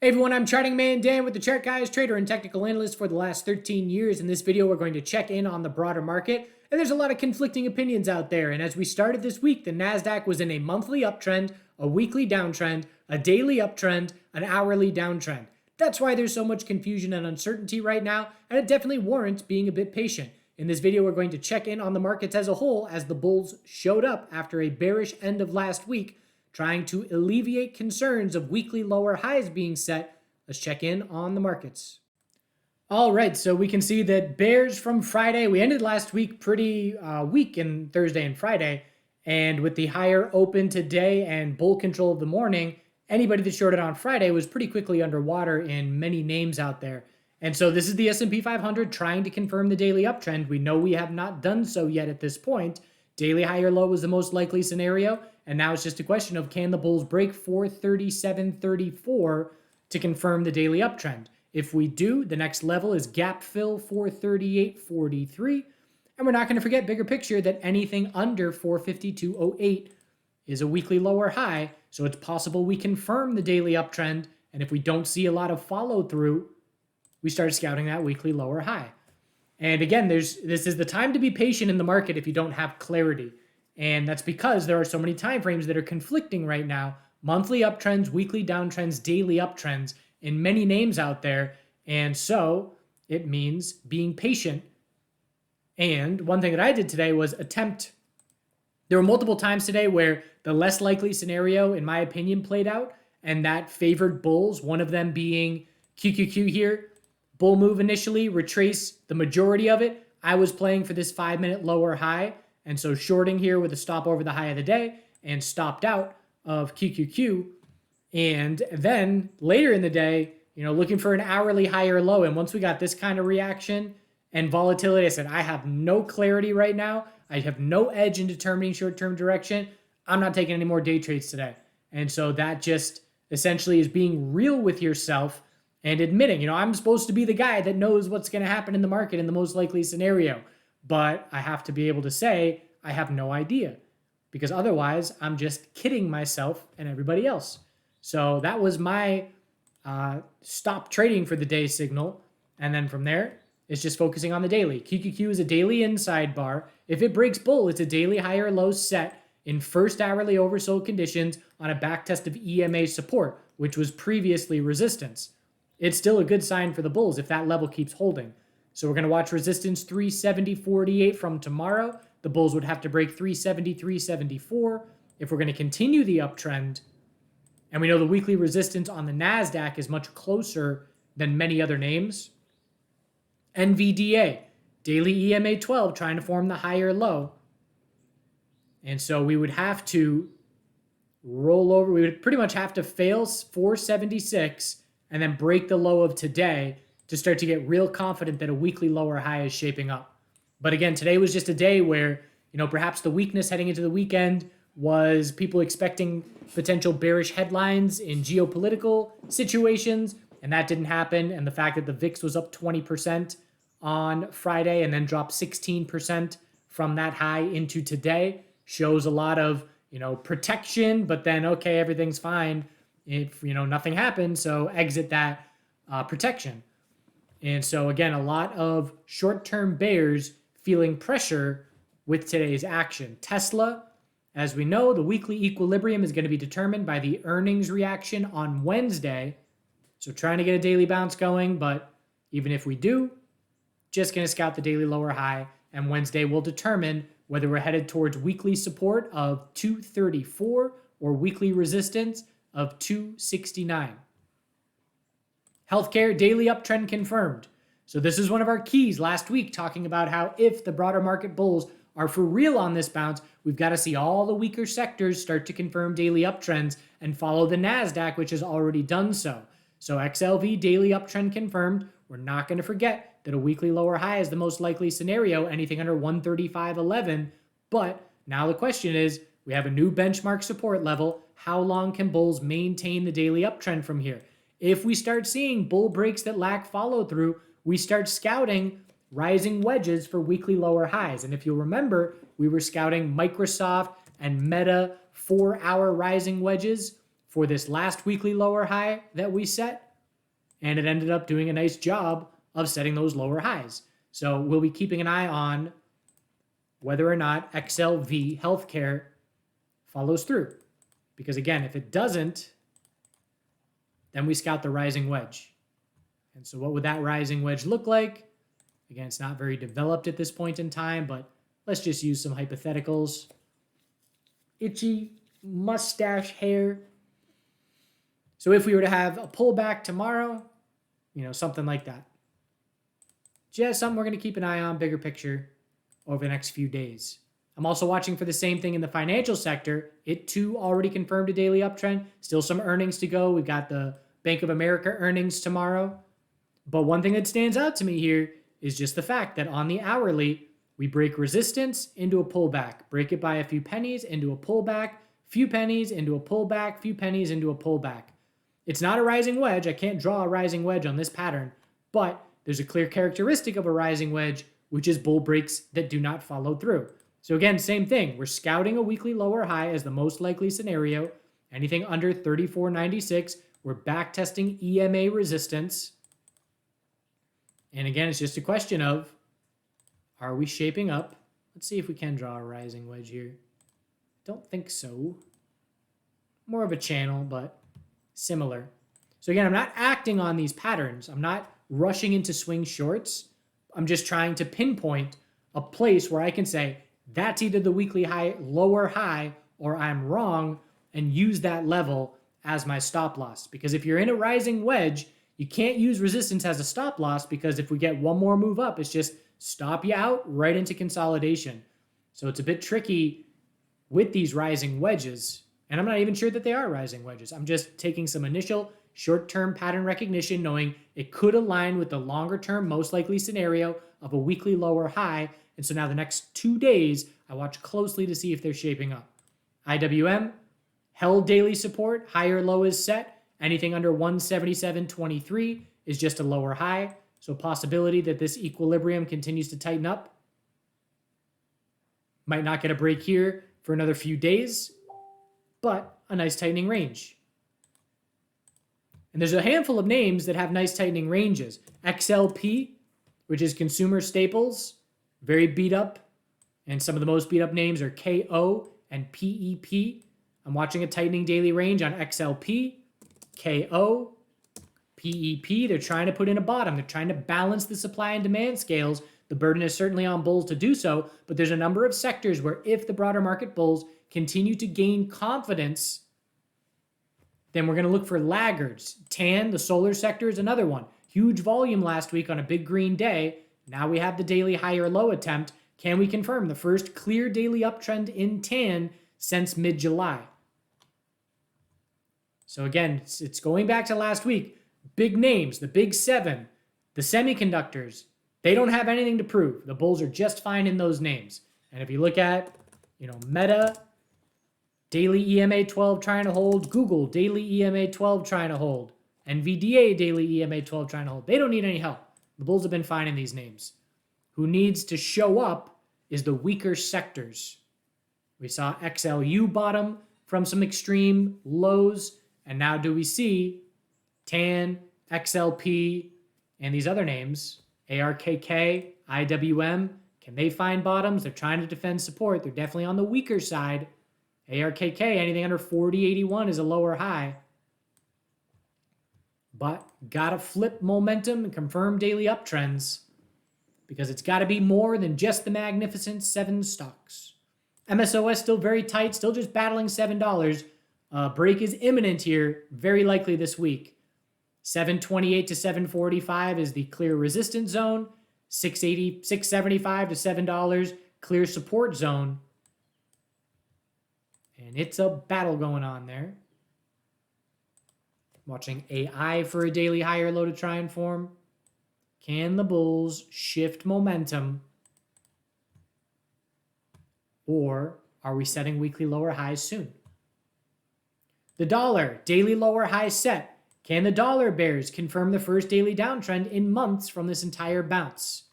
Hey everyone, I'm Charting Man Dan with the Chart Guys, trader and technical analyst for the last 13 years. In this video, we're going to check in on the broader market, and there's a lot of conflicting opinions out there. And as we started this week, the NASDAQ was in a monthly uptrend, a weekly downtrend, a daily uptrend, an hourly downtrend. That's why there's so much confusion and uncertainty right now, and it definitely warrants being a bit patient. In this video, we're going to check in on the markets as a whole as the bulls showed up after a bearish end of last week, trying to alleviate concerns of weekly lower highs being set. Let's check in on the markets. All right, so we can see that bears from Friday, we ended last week pretty weak in Thursday and Friday, and with the higher open today and bull control of the morning, anybody that shorted on Friday was pretty quickly underwater in many names out there. And so this is the S&P 500 trying to confirm the daily uptrend. We know we have not done so yet at this point. Daily higher low was the most likely scenario, and now it's just a question of can the bulls break 437.34 to confirm the daily uptrend. If we do, the next level is gap fill 438.43, and we're not going to forget bigger picture that anything under 452.08 is a weekly lower high, so it's possible we confirm the daily uptrend, and if we don't see a lot of follow through, we start scouting that weekly lower high. And again, this is the time to be patient in the market if you don't have clarity. And that's because there are so many time frames that are conflicting right now. Monthly uptrends, weekly downtrends, daily uptrends in many names out there. And so it means being patient. And one thing that I did today was there were multiple times today where the less likely scenario, in my opinion, played out. And that favored bulls, one of them being QQQ here. Bull move initially, retrace the majority of it. I was playing for this 5-minute lower high, and so shorting here with a stop over the high of the day and stopped out of QQQ. And then later in the day, looking for an hourly higher low. And once we got this kind of reaction and volatility, I said, I have no clarity right now. I have no edge in determining short-term direction. I'm not taking any more day trades today. And so that just essentially is being real with yourself and admitting, I'm supposed to be the guy that knows what's going to happen in the market in the most likely scenario. But I have to be able to say, I have no idea. Because otherwise, I'm just kidding myself and everybody else. So that was my stop trading for the day signal. And then from there, it's just focusing on the daily. QQQ is a daily inside bar. If it breaks bull, it's a daily higher low set in first hourly oversold conditions on a backtest of EMA support, which was previously resistance. It's still a good sign for the bulls if that level keeps holding. So we're going to watch resistance 370.48 from tomorrow. The bulls would have to break 373.74 if we're going to continue the uptrend. And we know the weekly resistance on the NASDAQ is much closer than many other names. NVDA, daily EMA 12, trying to form the higher low. And so we would have to roll over. We would pretty much have to fail 476 and then break the low of today to start to get real confident that a weekly lower high is shaping up. But again, today was just a day where, perhaps the weakness heading into the weekend was people expecting potential bearish headlines in geopolitical situations, and that didn't happen. And the fact that the VIX was up 20% on Friday and then dropped 16% from that high into today shows a lot of, protection, but then, okay, everything's fine if, nothing happened, so exit that protection. And so, again, a lot of short-term bears feeling pressure with today's action. Tesla, as we know, the weekly equilibrium is going to be determined by the earnings reaction on Wednesday. So trying to get a daily bounce going, but even if we do, just going to scout the daily lower high, and Wednesday will determine whether we're headed towards weekly support of 234 or weekly resistance of 269. Healthcare daily uptrend confirmed. So this is one of our keys last week, talking about how if the broader market bulls are for real on this bounce, we've got to see all the weaker sectors start to confirm daily uptrends and follow the NASDAQ, which has already done so. So XLV daily uptrend confirmed. We're not going to forget that a weekly lower high is the most likely scenario, anything under 135.11. But now the question is, we have a new benchmark support level. How long can bulls maintain the daily uptrend from here? If we start seeing bull breaks that lack follow through, we start scouting rising wedges for weekly lower highs. And if you'll remember, we were scouting Microsoft and Meta 4-hour rising wedges for this last weekly lower high that we set. and it ended up doing a nice job of setting those lower highs. So we'll be keeping an eye on whether or not XLV Healthcare follows through. Because again, if it doesn't, then we scout the rising wedge. And so what would that rising wedge look like? Again, it's not very developed at this point in time, but let's just use some hypotheticals. Itchy mustache hair. So if we were to have a pullback tomorrow, something like that. Just something we're going to keep an eye on, bigger picture, over the next few days. I'm also watching for the same thing in the financial sector. It too already confirmed a daily uptrend. Still some earnings to go. We've got the Bank of America earnings tomorrow. But one thing that stands out to me here is just the fact that on the hourly, we break resistance into a pullback. Break it by a few pennies into a pullback, few pennies into a pullback, few pennies into a pullback. It's not a rising wedge. I can't draw a rising wedge on this pattern, but there's a clear characteristic of a rising wedge, which is bull breaks that do not follow through. So again, same thing. We're scouting a weekly lower high as the most likely scenario. Anything under 34.96, we're back testing EMA resistance. And again, it's just a question of, are we shaping up? Let's see if we can draw a rising wedge here. Don't think so. More of a channel, but similar. So again, I'm not acting on these patterns. I'm not rushing into swing shorts. I'm just trying to pinpoint a place where I can say, that's either the weekly high, lower high, or I'm wrong, and use that level as my stop loss. Because if you're in a rising wedge, you can't use resistance as a stop loss, because if we get one more move up, it's just stop you out right into consolidation. So it's a bit tricky with these rising wedges. And I'm not even sure that they are rising wedges. I'm just taking some initial short-term pattern recognition, knowing it could align with the longer-term most likely scenario of a weekly lower high. And so now the next 2 days, I watch closely to see if they're shaping up. IWM, held daily support, higher low is set. Anything under 177.23 is just a lower high. So possibility that this equilibrium continues to tighten up. Might not get a break here for another few days, but a nice tightening range. And there's a handful of names that have nice tightening ranges. XLP, which is consumer staples, very beat up. And some of the most beat up names are KO and PEP. I'm watching a tightening daily range on XLP, KO, PEP. They're trying to put in a bottom. They're trying to balance the supply and demand scales. The burden is certainly on bulls to do so, but there's a number of sectors where if the broader market bulls continue to gain confidence, then we're going to look for laggards. TAN, the solar sector, is another one. Huge volume last week on a big green day. Now we have the daily higher low attempt. Can we confirm the first clear daily uptrend in TAN since mid-July? So again, it's going back to last week. Big names, the big seven, the semiconductors, they don't have anything to prove. The bulls are just fine in those names. And if you look at, Meta, daily EMA 12 trying to hold, Google, daily EMA 12 trying to hold, NVDA, daily EMA 12 trying to hold. They don't need any help. The bulls have been fine in these names. Who needs to show up is the weaker sectors. We saw XLU bottom from some extreme lows, and now do we see TAN, XLP, and these other names, ARKK, IWM, can they find bottoms? They're trying to defend support. They're definitely on the weaker side. ARKK, anything under 40.81 is a lower high. But gotta flip momentum and confirm daily uptrends, because it's got to be more than just the magnificent 7 stocks. MSOS still very tight, still just battling $7. Break is imminent here, very likely this week. 728 to 745 is the clear resistance zone. 675 to $7, clear support zone. And it's a battle going on there. Watching AI for a daily higher low to try and form. Can the bulls shift momentum? Or are we setting weekly lower highs soon? The dollar, daily lower high set. Can the dollar bears confirm the first daily downtrend in months from this entire bounce?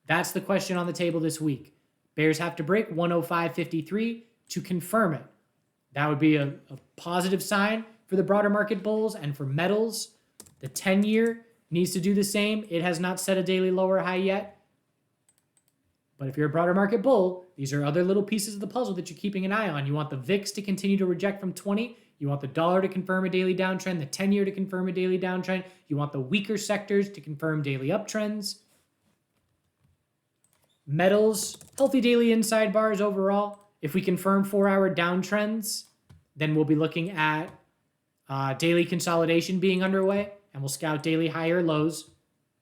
That's the question on the table this week. Bears have to break 105.53 to confirm it. That would be a positive sign for the broader market bulls and for metals. The 10-year needs to do the same. It has not set a daily lower high yet. But if you're a broader market bull, these are other little pieces of the puzzle that you're keeping an eye on. You want the VIX to continue to reject from 20. You want the dollar to confirm a daily downtrend, the 10-year to confirm a daily downtrend. You want the weaker sectors to confirm daily uptrends. Metals, healthy daily inside bars overall. If we confirm 4-hour downtrends, then we'll be looking at daily consolidation being underway, and we'll scout daily higher lows.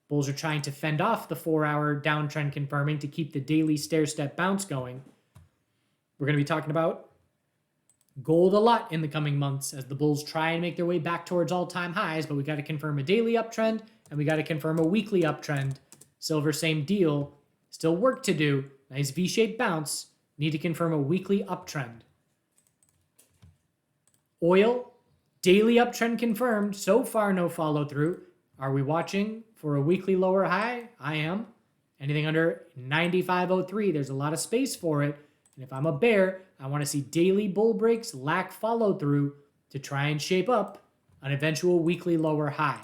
Bulls are trying to fend off the 4-hour downtrend confirming to keep the daily stair-step bounce going. We're going to be talking about gold a lot in the coming months as the bulls try and make their way back towards all-time highs, but we got to confirm a daily uptrend, and we got to confirm a weekly uptrend. Silver, same deal. Still work to do. Nice V-shaped bounce. Need to confirm a weekly uptrend. Oil, daily uptrend confirmed. So far, no follow-through. Are we watching for a weekly lower high? I am. Anything under 95.03, there's a lot of space for it. And if I'm a bear, I want to see daily bull breaks lack follow-through to try and shape up an eventual weekly lower high.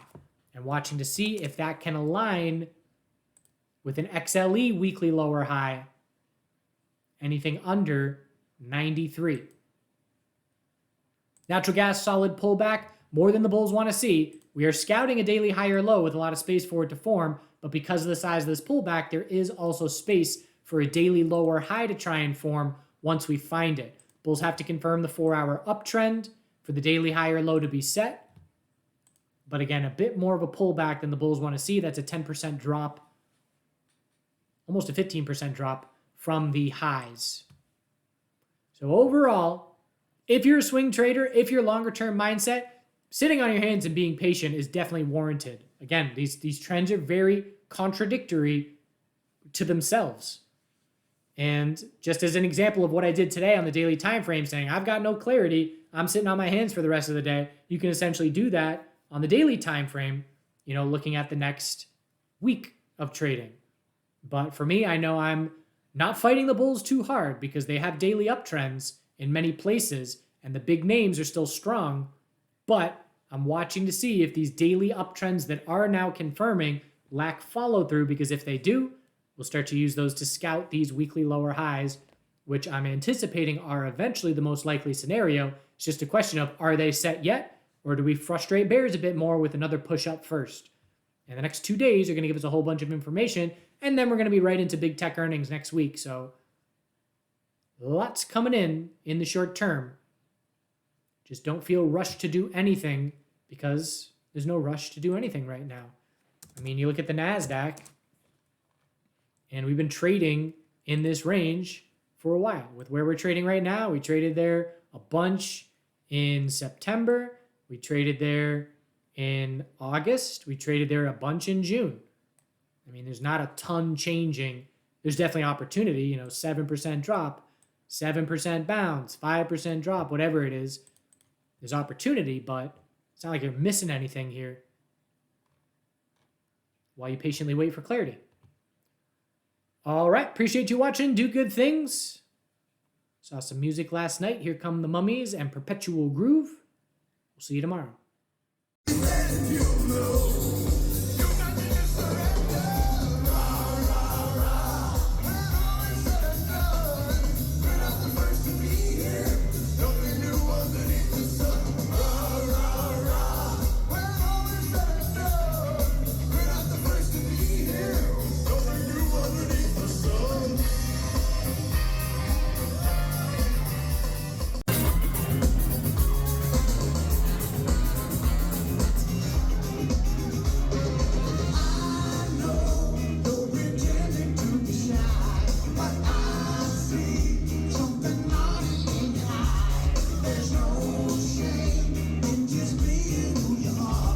And watching to see if that can align with an XLE weekly lower high, anything under 93. Natural gas, solid pullback, more than the bulls want to see. We are scouting a daily higher low with a lot of space for it to form, but because of the size of this pullback, there is also space for a daily lower high to try and form once we find it. Bulls have to confirm the 4-hour uptrend for the daily higher low to be set. But again, a bit more of a pullback than the bulls want to see. That's a 10% drop, almost a 15% drop from the highs. So overall, if you're a swing trader, if you're longer term mindset, sitting on your hands and being patient is definitely warranted. Again, these trends are very contradictory to themselves. And just as an example of what I did today on the daily time frame, saying I've got no clarity, I'm sitting on my hands for the rest of the day, you can essentially do that on the daily time frame, looking at the next week of trading. But for me, I know I'm not fighting the bulls too hard because they have daily uptrends in many places and the big names are still strong, but I'm watching to see if these daily uptrends that are now confirming lack follow through, because if they do, we'll start to use those to scout these weekly lower highs, which I'm anticipating are eventually the most likely scenario. It's just a question of, are they set yet? Or do we frustrate bears a bit more with another push up first? And the next 2 days are going to give us a whole bunch of information, and then we're going to be right into big tech earnings next week. So lots coming in the short term. Just don't feel rushed to do anything because there's no rush to do anything right now. I mean, you look at the NASDAQ, and we've been trading in this range for a while. With where we're trading right now, we traded there a bunch in September. We traded there in August. We traded there a bunch in June. I mean, there's not a ton changing. There's definitely opportunity, 7% drop, 7% bounce, 5% drop, whatever it is. There's opportunity, but it's not like you're missing anything here while you patiently wait for clarity. All right, appreciate you watching. Do good things. Saw some music last night. Here Come the Mummies and Perpetual Groove. We'll see you tomorrow. There's no shame in just being who you are.